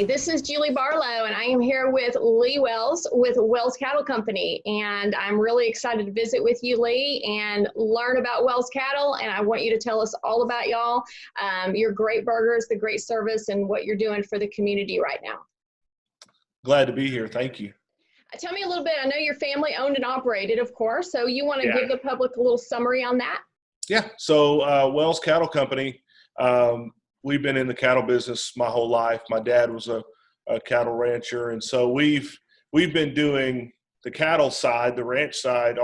this is Julie Barlow, and I am here with Lee Wells with Wells Cattle Company, and I'm really excited to visit with you, Lee, and learn about Wells Cattle, and I want you to tell us all about y'all, your great burgers, the great service, and what you're doing for the community right now. Glad to be here. Thank you. Tell me a little bit. I know you're family owned and operated, of course, so you want to give the public a little summary on that? Yeah, so Wells Cattle Company, we've been in the cattle business my whole life. My dad was a cattle rancher, and so we've been doing the cattle side, the ranch side,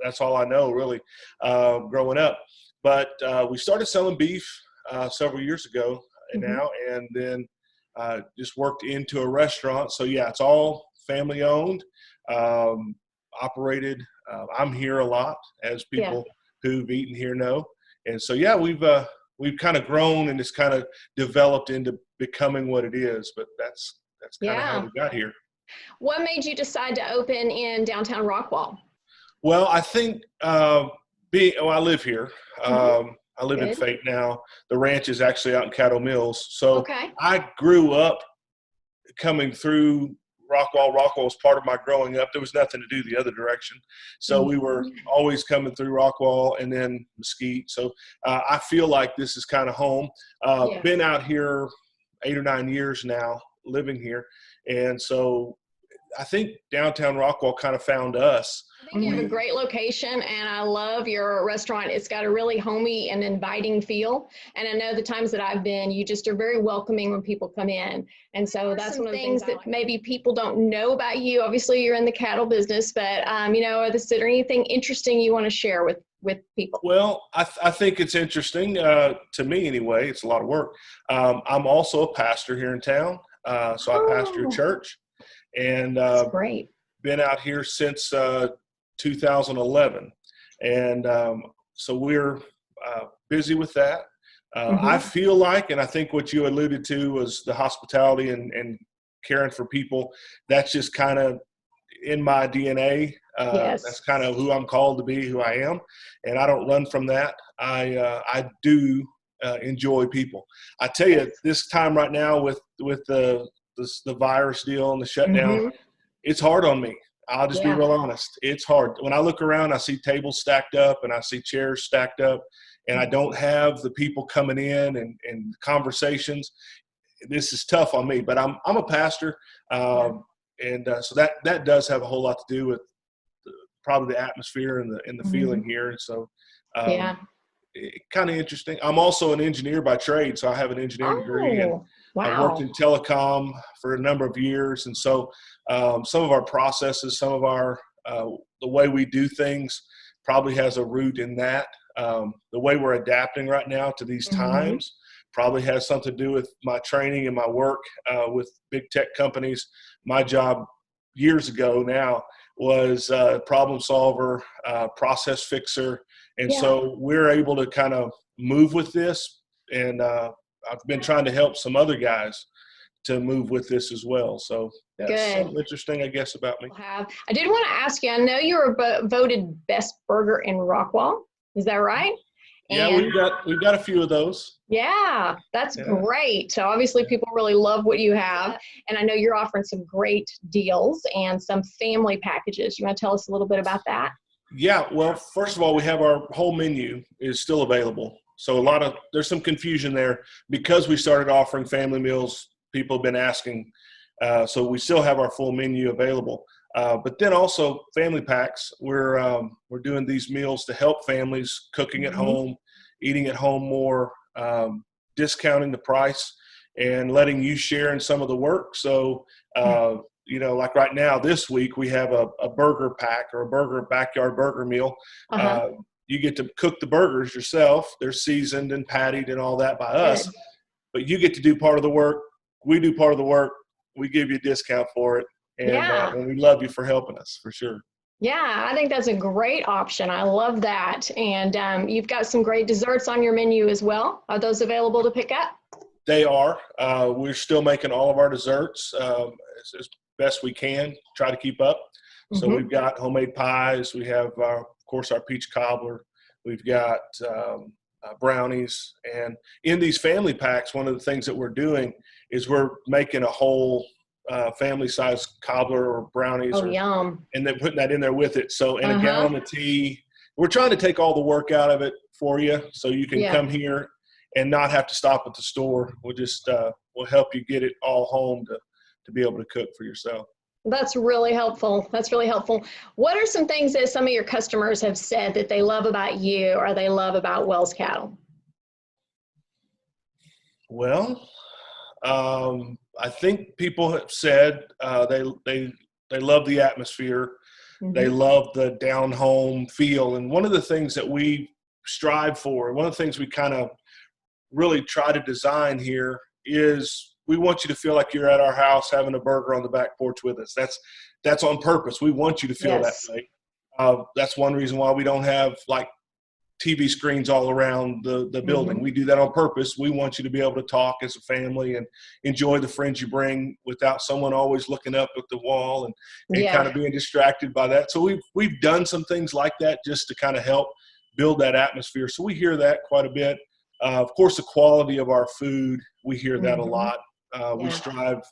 that's all I know really, growing up. But we started selling beef several years ago now, and then just worked into a restaurant. So yeah, it's all family owned, operated. I'm here a lot, as people who've eaten here know. And so yeah, we've kind of grown, and it's kind of developed into becoming what it is, but that's kind of how we got here. What made you decide to open in downtown Rockwall? Well, I think I live here. I live in Fate now. The ranch is actually out in Cattle Mills. So I grew up coming through Rockwall. Rockwall was part of my growing up. There was nothing to do the other direction. So we were always coming through Rockwall and then Mesquite. So I feel like this is kind of home. Been out here 8 or 9 years now, living here. And so I think downtown Rockwall kind of found us. I think you have a great location, and I love your restaurant. It's got a really homey and inviting feel. And I know the times that I've been, you just are very welcoming when people come in. And so that's one of the things that maybe people don't know about you. Obviously, you're in the cattle business, but you know, is there anything interesting you want to share with people? Well, I think it's interesting to me anyway. It's a lot of work. I'm also a pastor here in town, so I pastor a church, and that's great. Been out here since 2011, and so we're busy with that. I feel like, and I think what you alluded to was the hospitality and caring for people. That's just kind of in my DNA. That's kind of who I'm called to be, who I am, and I don't run from that. I do enjoy people. I tell you, this time right now with the virus deal and the shutdown, it's hard on me. I'll just be real honest. It's hard. When I look around, I see tables stacked up and I see chairs stacked up, and I don't have the people coming in and conversations. This is tough on me, but I'm a pastor. And so that does have a whole lot to do with probably the atmosphere and the feeling here. And so, kind of interesting. I'm also an engineer by trade, so I have an engineering degree, and I've worked in telecom for a number of years. And so some of our processes, some of our the way we do things probably has a root in that. The way we're adapting right now to these times probably has something to do with my training and my work with big tech companies. My job years ago now was problem solver, process fixer. And so we're able to kind of move with this. And I've been trying to help some other guys to move with this as well. So that's something interesting, I guess, about me. I did want to ask you, I know you were voted best burger in Rockwall. Is that right? Yeah, we've got a few of those. Yeah, that's great. So obviously people really love what you have. And I know you're offering some great deals and some family packages. You want to tell us a little bit about that? Yeah, well, first of all, we have our whole menu is still available. So there's some confusion there because we started offering family meals. People have been asking. So we still have our full menu available. But then also family packs. We're doing these meals to help families cooking at home, eating at home more, discounting the price, and letting you share in some of the work. So, you know, like right now, this week, we have a burger pack or a backyard burger meal. You get to cook the burgers yourself. They're seasoned and pattied and all that by us. But you get to do part of the work. We do part of the work. We give you a discount for it. And we love you for helping us, for sure. Yeah, I think that's a great option. I love that. And you've got some great desserts on your menu as well. Are those available to pick up? They are. We're still making all of our desserts as best we can, try to keep up. So we've got homemade pies. We have, of course, our peach cobbler. We've got brownies. And in these family packs, one of the things that we're doing is we're making a whole family-sized cobbler or brownies, Oh, yum. and then putting that in there with it. So, and a Uh-huh. gallon of tea. We're trying to take all the work out of it for you, so you can come here and not have to stop at the store. We'll just we'll help you get it all home to be able to cook for yourself. That's really helpful. That's really helpful. What are some things that some of your customers have said that they love about you or they love about Wells Cattle? Well, I think people have said they love the atmosphere. They love the down home feel. And one of the things that we strive for, one of the things we kind of really try to design here is we want you to feel like you're at our house having a burger on the back porch with us. That's on purpose. We want you to feel that way. That's one reason why we don't have like TV screens all around the building. We do that on purpose. We want you to be able to talk as a family and enjoy the friends you bring without someone always looking up at the wall and kind of being distracted by that. So we've done some things like that just to kind of help build that atmosphere. So we hear that quite a bit. Of course, the quality of our food, we hear that a lot. We strive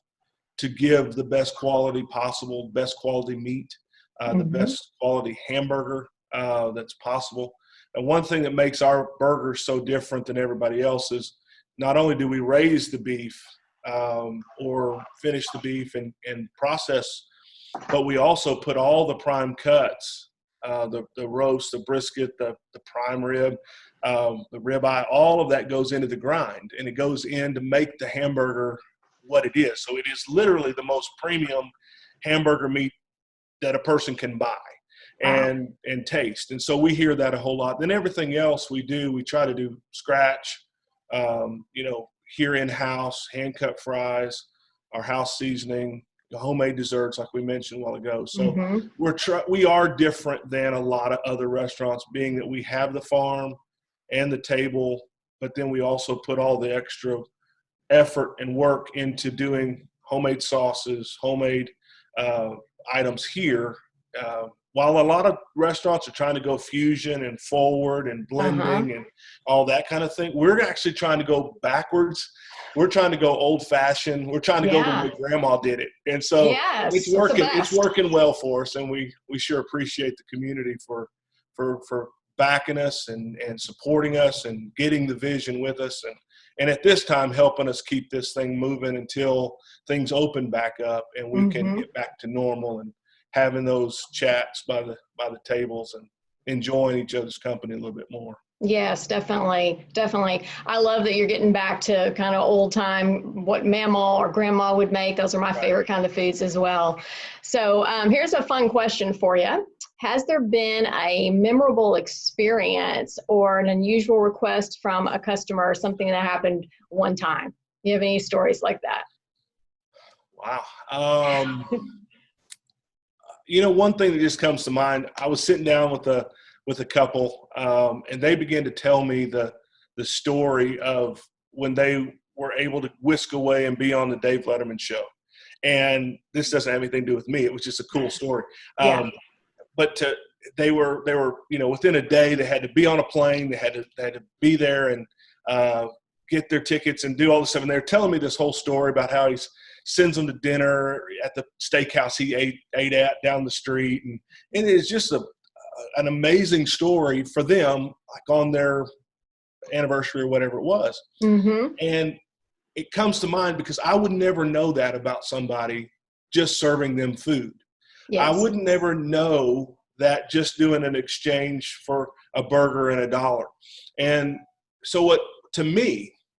to give the best quality possible, best quality meat, the best quality hamburger that's possible. And one thing that makes our burgers so different than everybody else is not only do we raise the beef or finish the beef and process, but we also put all the prime cuts, the roast, the brisket, the prime rib, the ribeye, all of that goes into the grind, and it goes in to make the hamburger what it is. So it is literally the most premium hamburger meat that a person can buy and taste. And so we hear that a whole lot. Then everything else we do, we try to do scratch, here in-house, hand-cut fries, our house seasoning, the homemade desserts like we mentioned a while ago. So we are different than a lot of other restaurants, being that we have the farm and the table, but then we also put all the extra effort and work into doing homemade sauces, homemade items here. While a lot of restaurants are trying to go fusion and forward and blending and all that kind of thing, we're actually trying to go backwards. We're trying to go old fashioned. We're trying to go the way grandma did it. And so it's working. It's working well for us. And we sure appreciate the community for backing us and supporting us and getting the vision with us. And at this time, helping us keep this thing moving until things open back up and we can get back to normal and having those chats by the tables and enjoying each other's company a little bit more. Yes, definitely. Definitely. I love that you're getting back to kind of old time, what mama or grandma would make. Those are my favorite kind of foods as well. So here's a fun question for you. Has there been a memorable experience or an unusual request from a customer or something that happened one time? You have any stories like that? Wow. One thing that just comes to mind, I was sitting down with a couple, and they began to tell me the story of when they were able to whisk away and be on the Dave Letterman show. And this doesn't have anything to do with me. It was just a cool story. But they were within a day, they had to be on a plane. They had to be there and get their tickets and do all this stuff. And they're telling me this whole story about how he sends them to dinner at the steakhouse he ate at down the street. And it's just an amazing story for them, like on their anniversary or whatever it was. And it comes to mind because I would never know that about somebody just serving them food. I would never know that just doing an exchange for a burger and $1. And so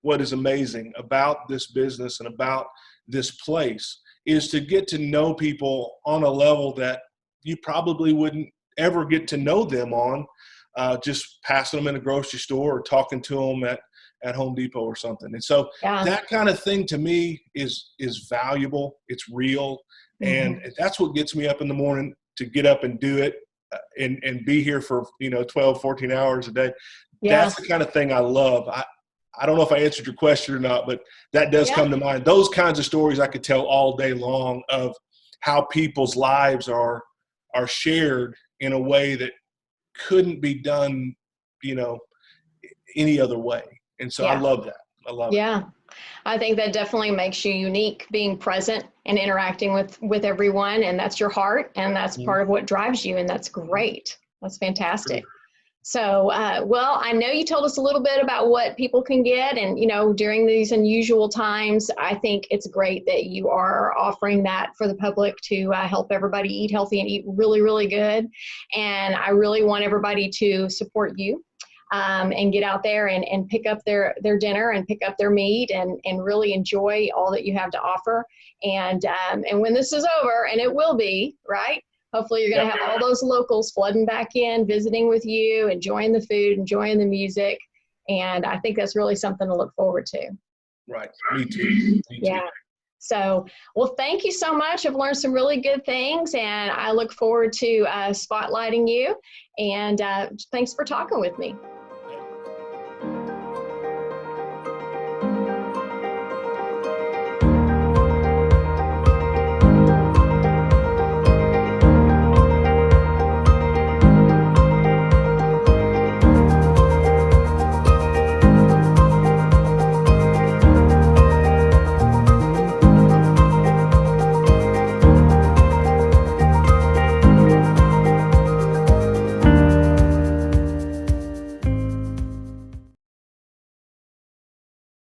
what is amazing about this business and about this place is to get to know people on a level that you probably wouldn't ever get to know them on, just passing them in a grocery store or talking to them at Home Depot or something. And so that kind of thing to me is valuable. It's real. And that's what gets me up in the morning to get up and do it and be here for, 12, 14 hours a day. That's the kind of thing I love. I don't know if I answered your question or not, but that does come to mind. Those kinds of stories I could tell all day long of how people's lives are shared in a way that couldn't be done, any other way. And so I love that. I love it. Yeah. I think that definitely makes you unique, being present and interacting with everyone. And that's your heart. And that's part of what drives you. And that's great. That's fantastic. So, well, I know you told us a little bit about what people can get. And, you know, during these unusual times, I think it's great that you are offering that for the public to help everybody eat healthy and eat really, really good. And I really want everybody to support you. And get out there and pick up their dinner and pick up their meat and really enjoy all that you have to offer. And when this is over, and it will be, right? Hopefully you're going to have all those locals flooding back in, visiting with you, enjoying the food, enjoying the music. And I think that's really something to look forward to. Right. Me too. Yeah. So, well, thank you so much. I've learned some really good things, and I look forward to spotlighting you. And thanks for talking with me.